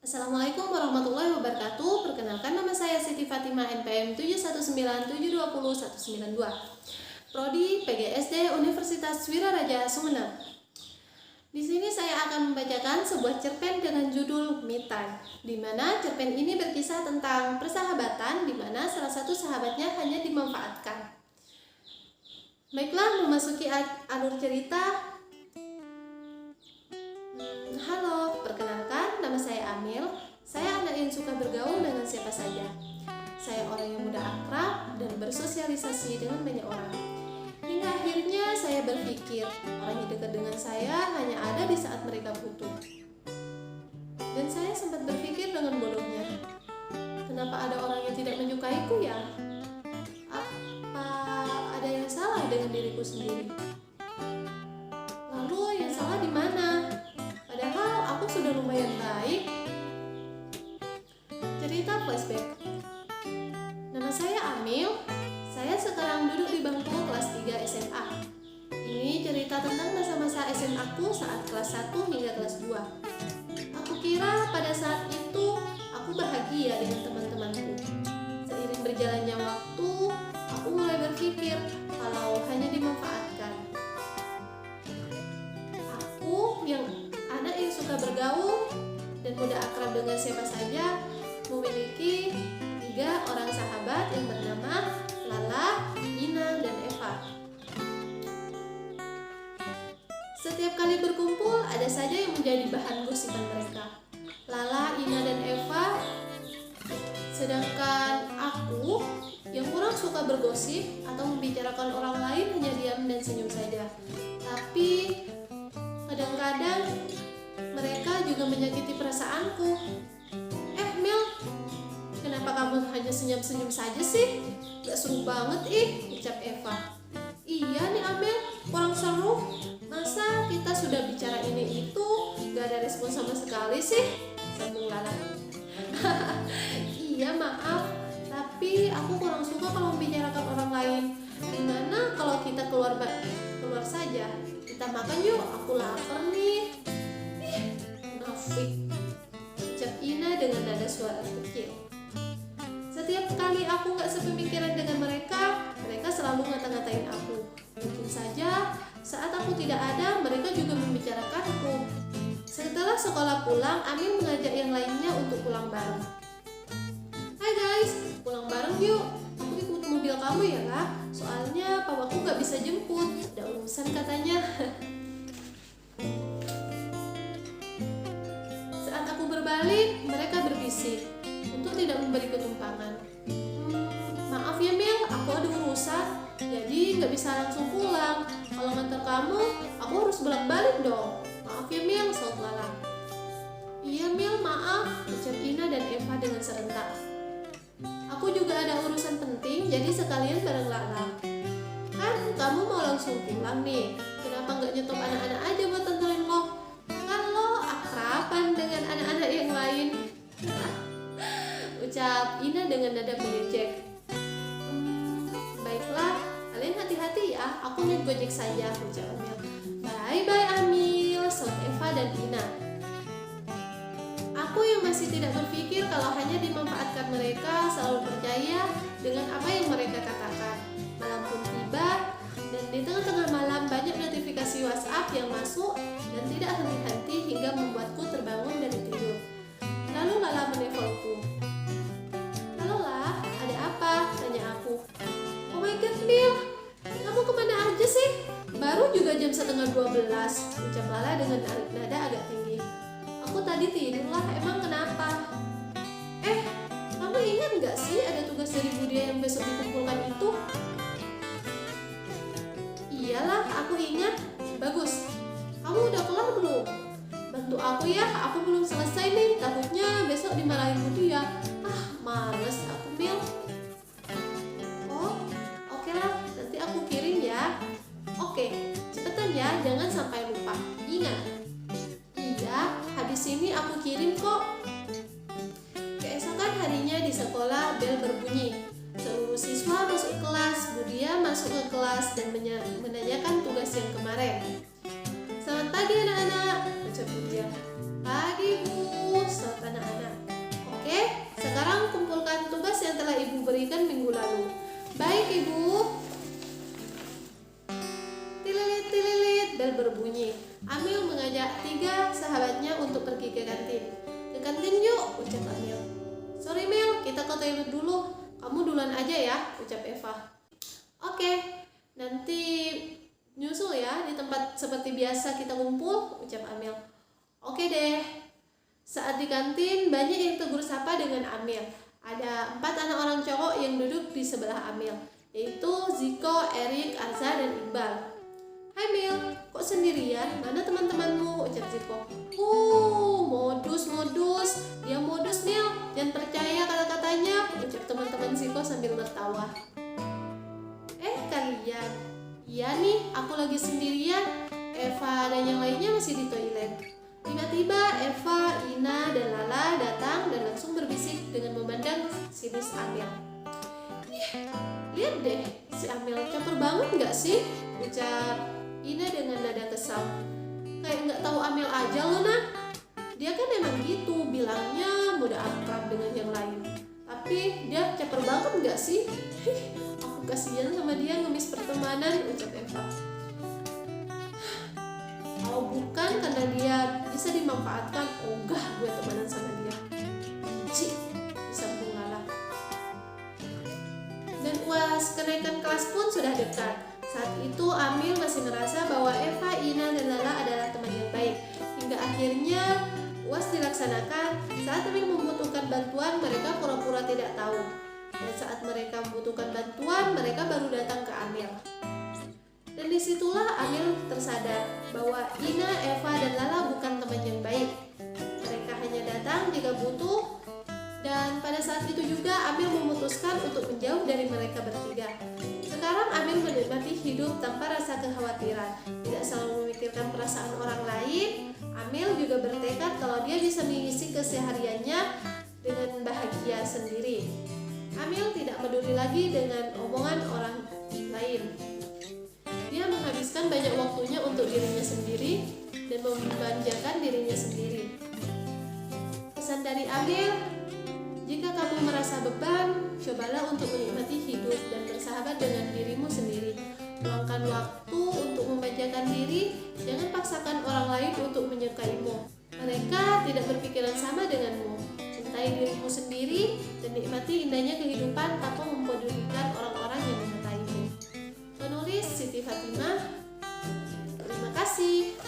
Assalamualaikum warahmatullahi wabarakatuh. Perkenalkan, nama saya Siti Fatimah, NPM 719720192, Prodi PGSD Universitas Wiraraja Sumeneb. Di sini saya akan membacakan sebuah cerpen dengan judul Me Time, di mana cerpen ini berkisah tentang persahabatan di mana salah satu sahabatnya hanya dimanfaatkan. Baiklah, memasuki alur cerita. Halo, perkenalkan, nama saya Amil. Saya anak yang suka bergaul dengan siapa saja. Saya orang yang mudah akrab dan bersosialisasi dengan banyak orang. Hingga akhirnya saya berpikir, orang yang dekat dengan saya hanya ada di saat mereka butuh. Dan saya sempat berpikir dengan bodohnya, kenapa ada orang yang tidak menyukaiku ya? Apa ada yang salah dengan diriku sendiri? Lalu yang salah di mana? Aku sudah lumayan baik. Cerita flashback. Nama saya Amil. Saya sekarang duduk di bangku kelas 3 SMA. Ini cerita tentang masa-masa SMA aku saat kelas 1 hingga kelas 2. Aku kira pada saat itu aku bahagia dengan teman-temanku. Seiring berjalannya waktu, aku mulai berpikir kalau hanya dimanfaatkan. Aku yang anak yang suka bergaul dan mudah akrab dengan siapa saja, memiliki 3 orang sahabat yang bernama Lala, Ina, dan Eva. Setiap kali berkumpul, ada saja yang menjadi bahan gosipan mereka. Lala, Ina, dan Eva. Sedangkan aku yang kurang suka bergosip atau membicarakan orang lain, hanya diam dan senyum saja. Tapi kadang-kadang mereka juga menyakiti perasaanku. Mil, kenapa kamu hanya senyum-senyum saja sih? Gak seru banget ucap Eva. Iya nih Amel, kurang seru. Masa kita sudah bicara ini itu gak ada respon sama sekali sih? Sambung Lala. Iya maaf, tapi aku kurang suka kalau membicarakan orang lain. Gimana kalau kita keluar saja? Kita makan yuk, aku lapar nih. Ucap Ina dengan nada suara kecil. Setiap kali aku gak sepemikiran dengan mereka, mereka selalu ngata-ngatain aku. Mungkin saja saat aku tidak ada, mereka juga membicarakanku. Setelah sekolah pulang, Amin mengajak yang lainnya untuk pulang bareng. Hai guys, pulang bareng yuk. Aku ikut mobil kamu ya kak, soalnya papaku gak bisa jemput, ada urusan katanya. Berbalik, mereka berbisik untuk tidak memberi ketumpangan. Maaf ya Mil, aku ada urusan, jadi nggak bisa langsung pulang. Kalau nganter kamu, aku harus bolak-balik dong. Maaf ya Mil, saut Lala. Iya Mil, maaf, ucap Ina dan Eva dengan serentak. Aku juga ada urusan penting, jadi sekalian bareng Lala. Kan kamu mau langsung pulang nih, kenapa nggak nyetop anak-anak aja buat tentuin lo? Dengan anak-anak yang lain, ucap Ina dengan nada mengejek. Baiklah, kalian hati-hati ya, aku naik gojek saja, ucap Amil. Bye-bye Amil, saut Eva dan Ina. Aku yang masih tidak berpikir kalau hanya dimanfaatkan mereka, selalu percaya dengan apa yang mereka katakan. Malam pun tiba, dan di tengah-tengah malam banyak notifikasi WhatsApp yang masuk dan tidak henti-henti hingga membuatku terbangun dari tidur. Lalu Lala menelponku. Halo lah, ada apa? Tanya aku. Oh my god Mil, kamu kemana aja sih? Baru juga jam 11:30, ucap Lala dengan nada agak tinggi. Aku tadi tidur lah, emang kenapa? Kamu ingat gak sih ada tugas dari Budia yang besok dikumpulkan itu? Iyalah, aku ingat. Bagus. Kamu udah kelar belum? Bantu aku ya, aku belum selesai nih. Takutnya besok dimarahin Budia. Males aku Mil. Oh, oke lah. Nanti aku kirim ya. Oke, cepetan ya, jangan sampai lupa. Ingat. Iya, habis ini aku kirim kok. Keesokan harinya di sekolah bel berbunyi. Seluruh siswa masuk kelas, Budia masuk ke kelas dan menanyakan tugas yang kemarin. Selamat pagi anak-anak, ucap Budia. Pagi Bu, saut anak-anak. ya di tempat seperti biasa kita kumpul, ucap Amil. Oke deh. Saat di kantin, banyak yang tegur sapa dengan Amil. Ada 4 anak orang cowok yang duduk di sebelah Amil, yaitu Ziko, Erik, Arza, dan Iqbal. Hai Mil, kok sendirian? Mana teman-temanmu? Ucap Ziko. Modus. Dia modus Mil, jangan percaya kata-katanya, ucap teman-teman Ziko sambil tertawa. Kalian? Iya nih, aku lagi sendirian. Eva dan yang lainnya masih di toilet. Tiba-tiba Eva, Ina, dan Lala datang dan langsung berbisik dengan memandang sinis Amil. Lihat deh, si Amil caper banget gak sih? Ucap Ina dengan nada kesal. Kayak gak tahu Amil aja loh nah. Dia kan emang gitu, bilangnya mudah akrab dengan yang lain. Tapi dia caper banget gak sih? Aku kasihan sama dia ngemis pertemanan, ucap Eva. Kalau bukan karena dia bisa dimanfaatkan, ogah gue temenan sama dia. Benci, disambung Lala. Dan UAS kenaikan kelas pun sudah dekat. Saat itu Amil masih merasa bahwa Eva, Ina, dan Lala adalah teman yang baik. Hingga akhirnya UAS dilaksanakan. Saat Amil membutuhkan bantuan, mereka pura-pura tidak tahu. Dan saat mereka membutuhkan bantuan, mereka baru datang ke Amil. Dan disitulah Amil tersadar bahwa Ina, Eva, dan Lala bukan teman yang baik. Mereka hanya datang jika butuh. Dan pada saat itu juga Amil memutuskan untuk menjauh dari mereka bertiga. Sekarang Amil menikmati hidup tanpa rasa kekhawatiran, tidak selalu memikirkan perasaan orang lain. Amil juga bertekad kalau dia bisa mengisi kesehariannya dengan bahagia sendiri. Amil tidak peduli lagi dengan omongan orang lain. Dia menghabiskan banyak waktunya untuk dirinya sendiri dan memanjakan dirinya sendiri. Pesan dari Amil, jika kamu merasa beban, cobalah untuk menikmati hidup dan bersahabat dengan dirimu sendiri. Luangkan waktu untuk memanjakan diri, jangan paksakan orang lain untuk menyukaimu. Mereka tidak berpikiran sama denganmu. Cintai dirimu sendiri dan nikmati indahnya kehidupan tanpa mempedulikan orang-orang yang menyukaimu. Penulis Siti Fatimah. Terima kasih.